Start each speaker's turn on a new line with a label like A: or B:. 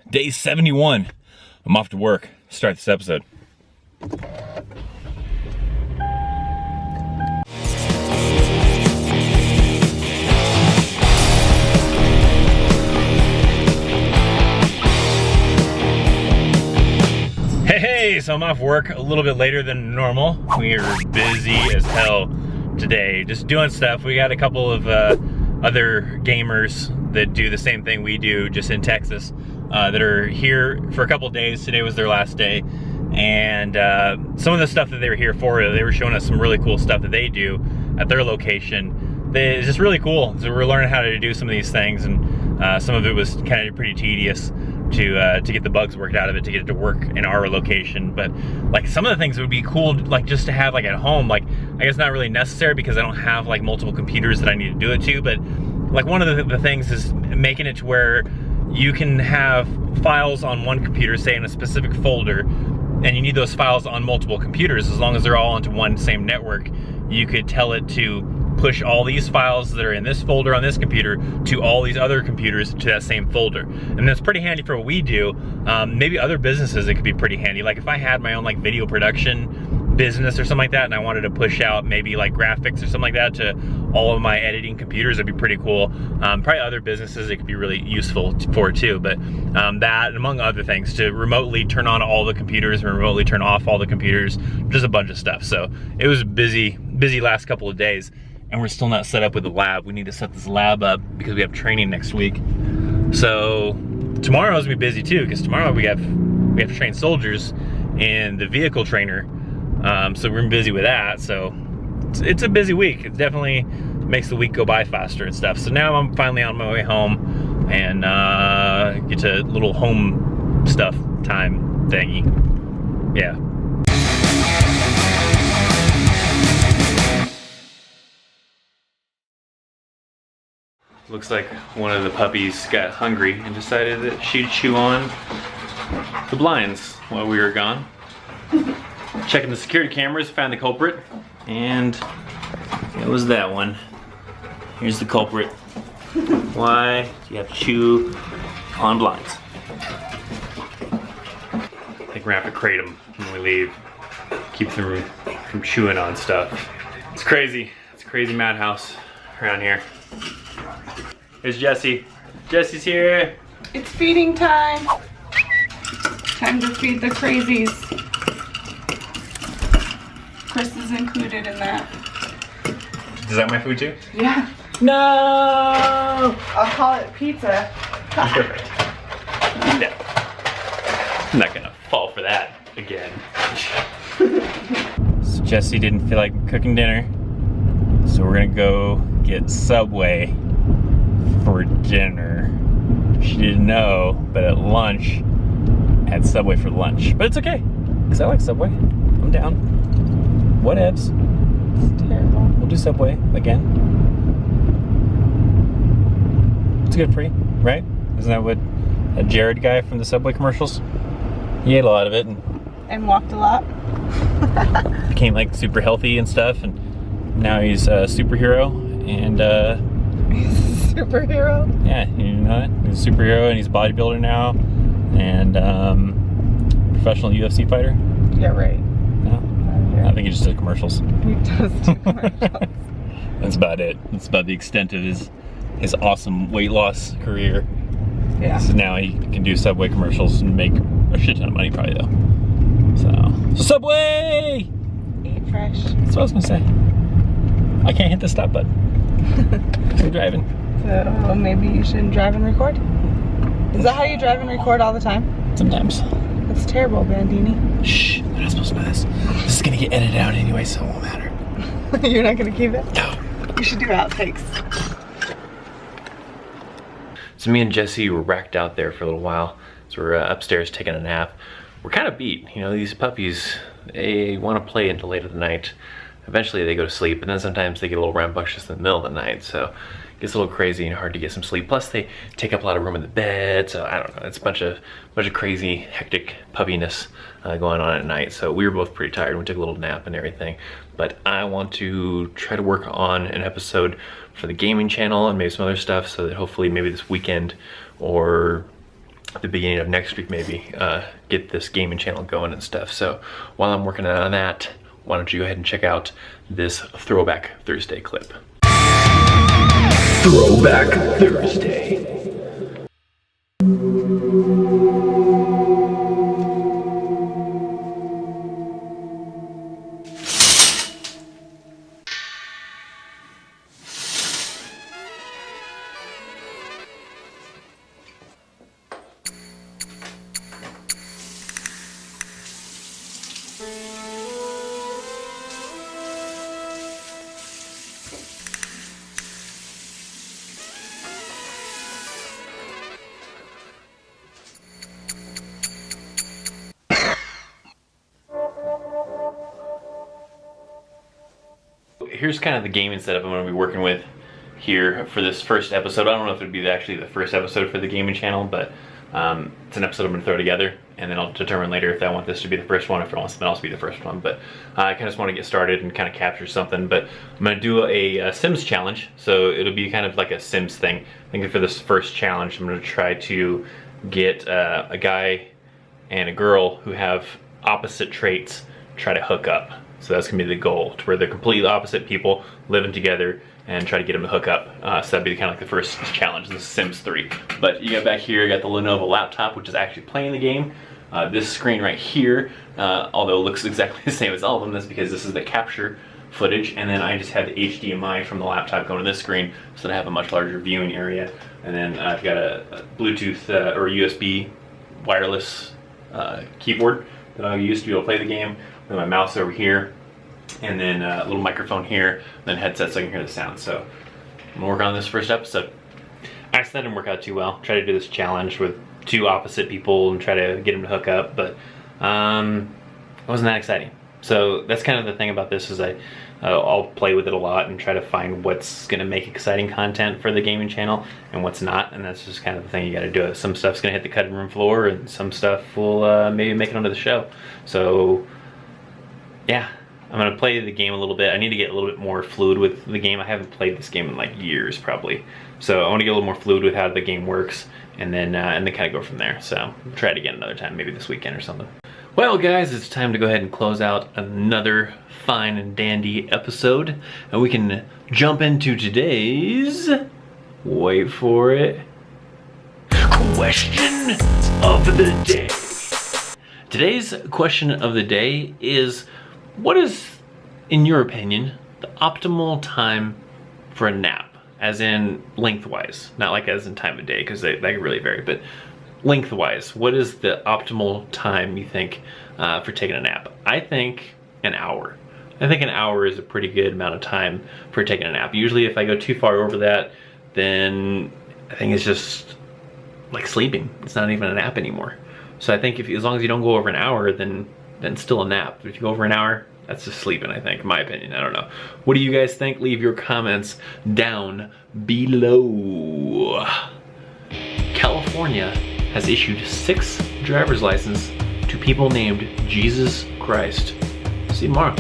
A: Day 71. I'm off to work. Start this episode. Hey, so I'm off work a little bit later than normal. We are busy as hell today, just doing stuff. We got a couple of other gamers that do the same thing we do, just in Texas, that are here for a couple of days. Today was their last day, and some of the stuff that they were here for, they were showing us some really cool stuff that they do at their location. It's just really cool. So we're learning how to do some of these things, and some of it was kind of pretty tedious to get the bugs worked out of it, to get it to work in our location. But like some of the things would be cool, like just to have like at home. Like I guess not really necessary because I don't have like multiple computers that I need to do it to, but like one of the things is making it to where you can have files on one computer, say in a specific folder, and you need those files on multiple computers. As long as they're all onto one same network, you could tell it to push all these files that are in this folder on this computer to all these other computers to that same folder. And that's pretty handy for what we do. Maybe other businesses it could be pretty handy. Like if I had my own like video production business or something like that, and I wanted to push out maybe like graphics or something like that to all of my editing computers, it'd be pretty cool. Probably other businesses it could be really useful for too, but that, among other things, to remotely turn on all the computers and remotely turn off all the computers, just a bunch of stuff. So it was busy last couple of days, and we're still not set up with the lab. We need to set this lab up because we have training next week. So tomorrow's gonna be busy too, because tomorrow we have to train soldiers in the vehicle trainer. So we're busy with that. So it's a busy week. It definitely makes the week go by faster and stuff. So now I'm finally on my way home and get to little home stuff time thingy. Yeah. Looks like one of the puppies got hungry and decided that she'd chew on the blinds while we were gone. Checking the security cameras, found the culprit, and it was that one. Here's the culprit. Why do you have to chew on blinds? I think we're gonna have to crate them when we leave. Keep them from chewing on stuff. It's crazy. It's a crazy madhouse around here. Here's Jessie. Jessie's here.
B: It's feeding time. Time to feed the crazies. Chris is included in that.
A: Is that my food too?
B: Yeah.
A: No!
B: I'll call it pizza.
A: Perfect. No. I'm not gonna fall for that again. So Jessie didn't feel like cooking dinner, so we're gonna go get Subway for dinner. She didn't know, but at lunch, I had Subway for lunch. But it's okay, because I like Subway. I'm down. Whatevs.
B: It's terrible.
A: We'll do Subway again. It's good for you, right? Isn't that what a Jared guy from the Subway commercials? He ate a lot of it
B: And walked a lot.
A: became like super healthy and stuff, and now he's a superhero, and
B: Superhero?
A: yeah, you know it. He's a superhero, and he's a bodybuilder now, and professional UFC fighter.
B: Yeah, right.
A: No, I think he just did commercials.
B: He does do commercials.
A: That's about it. That's about the extent of his awesome weight loss career.
B: Yeah.
A: So now he can do Subway commercials and make a shit ton of money probably though. So Subway!
B: Eat fresh.
A: That's what I was gonna say. I can't hit the stop button. I'm driving.
B: So maybe you should drive and record? Is that how you drive and record all the time?
A: Sometimes.
B: That's terrible, Bandini.
A: Shh, they're not supposed to know this. This is gonna get edited out anyway, so it won't matter.
B: You're not gonna keep it?
A: No.
B: You should do outtakes.
A: So me and Jessie were racked out there for a little while. So we're upstairs taking a nap. We're kind of beat. You know, these puppies, they want to play until late at the night. Eventually they go to sleep, and then sometimes they get a little rambunctious in the middle of the night. So it gets a little crazy and hard to get some sleep. Plus they take up a lot of room in the bed. So I don't know, it's a bunch of crazy, hectic puppiness going on at night. So we were both pretty tired. We took a little nap and everything. But I want to try to work on an episode for the gaming channel and maybe some other stuff, so that hopefully maybe this weekend or at the beginning of next week maybe, get this gaming channel going and stuff. So while I'm working on that, why don't you go ahead and check out this Throwback Thursday clip. Throwback Thursday. Here's kind of the gaming setup I'm going to be working with here for this first episode. I don't know if it would be actually the first episode for the gaming channel, but it's an episode I'm going to throw together, and then I'll determine later if I want this to be the first one, if I want something else to be the first one. But I kind of just want to get started and kind of capture something. But I'm going to do a Sims challenge, so it'll be kind of like a Sims thing. I think for this first challenge, I'm going to try to get a guy and a girl who have opposite traits try to hook up. So that's gonna be the goal, to where they're completely opposite people living together and try to get them to hook up. So that'd be kind of like the first challenge. This is Sims 3. But you got back here, you got the Lenovo laptop, which is actually playing the game. This screen right here, although it looks exactly the same as all of them, that's because this is the capture footage. And then I just have the HDMI from the laptop going to this screen, so that I have a much larger viewing area. And then I've got a Bluetooth or USB wireless keyboard that I'll use to be able to play the game, with my mouse over here, and then a little microphone here, and then headset so I can hear the sound. So I'm gonna work on this first episode. Actually, that didn't work out too well. Try to do this challenge with two opposite people and try to get them to hook up, but it wasn't that exciting. So that's kind of the thing about this, is I'll play with it a lot and try to find what's gonna make exciting content for the gaming channel and what's not, and that's just kind of the thing you gotta do. Some stuff's gonna hit the cutting room floor, and some stuff will maybe make it onto the show. So yeah, I'm gonna play the game a little bit. I need to get a little bit more fluid with the game. I haven't played this game in like years probably. So I wanna get a little more fluid with how the game works, and then kind of go from there. So I'll try it again another time, maybe this weekend or something. Well guys, it's time to go ahead and close out another fine and dandy episode. And we can jump into today's, wait for it, question of the day. Today's question of the day is, what is, in your opinion, the optimal time for a nap? As in lengthwise, not like as in time of day, because they really vary, but lengthwise, what is the optimal time you think for taking a nap? I think an hour. I think an hour is a pretty good amount of time for taking a nap. Usually if I go too far over that, then I think it's just like sleeping. It's not even a nap anymore. So I think as long as you don't go over an hour, then still a nap. But if you go over an hour, that's just sleeping, I think, in my opinion. I don't know. What do you guys think? Leave your comments down below. California has issued 6 driver's licenses to people named Jesus Christ. See you tomorrow.